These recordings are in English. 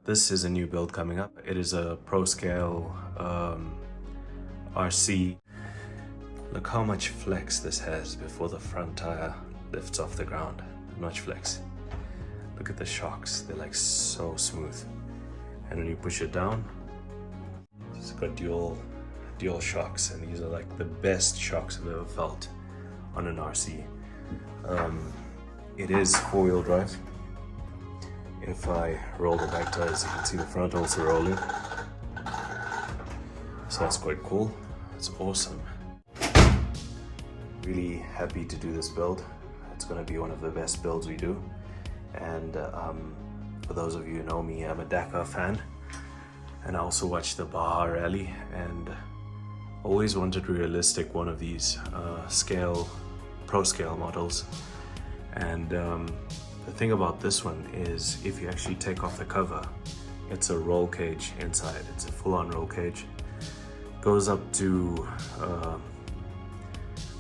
This is a new build coming up. It is a Pro Scale RC. Look how much flex this has before the front tire lifts off the ground. Much flex. Look at the shocks, they're like so smooth. And when you push it down, it's got dual shocks, and these are like the best shocks I've ever felt on an RC. It is 4-wheel drive. If I roll the back tires, you can see the front also rolling. So that's quite cool. It's awesome. Really happy to do this build. It's going to be one of the best builds we do. And for those of you who know me, I'm a Dakar fan. And I also watch the Baja Rally, and always wanted realistic one of these pro scale models. And the thing about this one is, if you actually take off the cover, it's a roll cage inside. It's a full-on roll cage. Goes up to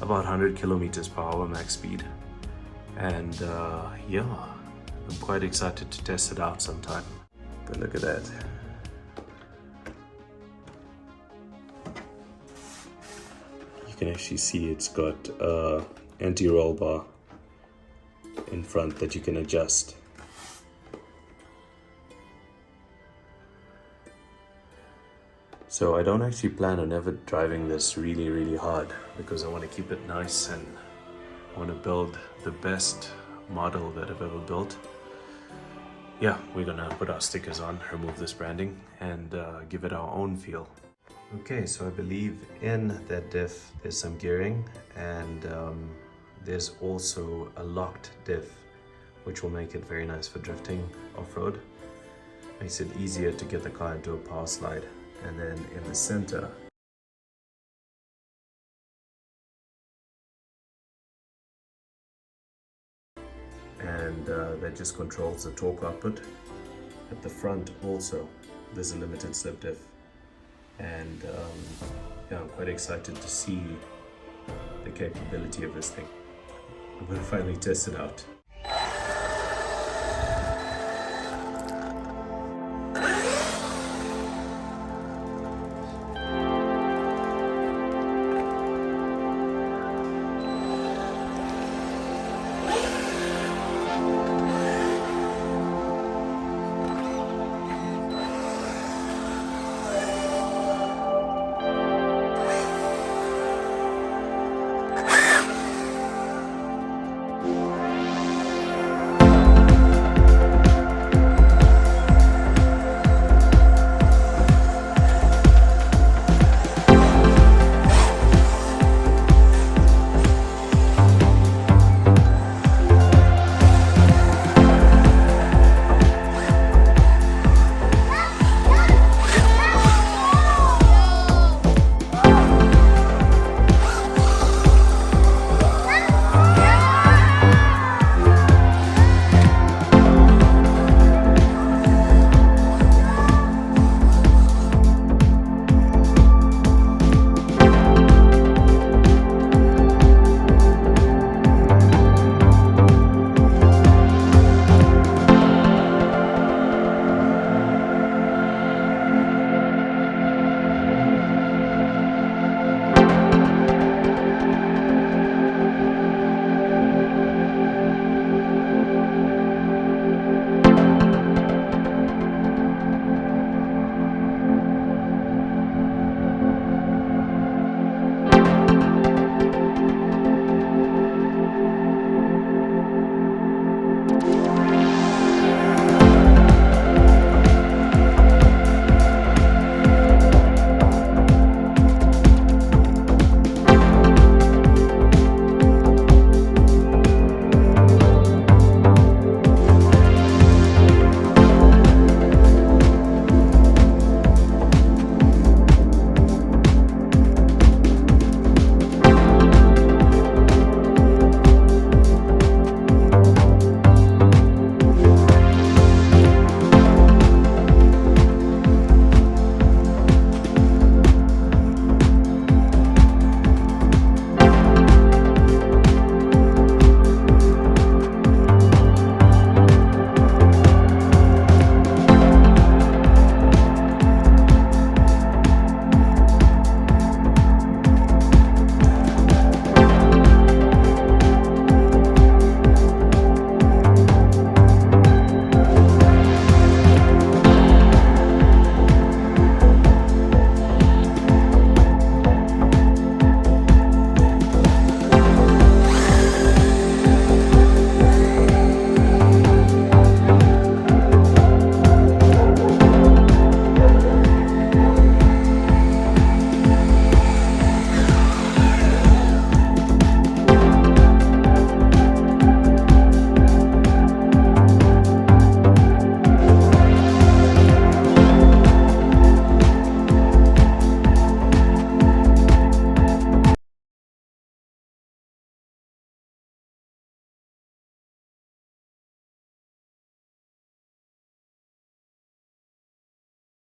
about 100 kilometers per hour max speed. And yeah, I'm quite excited to test it out sometime. But look at that. You can actually see it's got anti-roll bar in front that you can adjust. So I don't actually plan on ever driving this really hard, because I want to keep it nice and I want to build the best model that I've ever built. Yeah, we're gonna put our stickers on, remove this branding, and give it our own feel. Okay, so I believe in that diff there's some gearing, and there's also a locked diff, which will make it very nice for drifting off-road. Makes it easier to get the car into a power slide. And then in the center, and that just controls the torque output. At the front also, there's a limited slip diff. And yeah, I'm quite excited to see the capability of this thing. I'm going to finally test it out.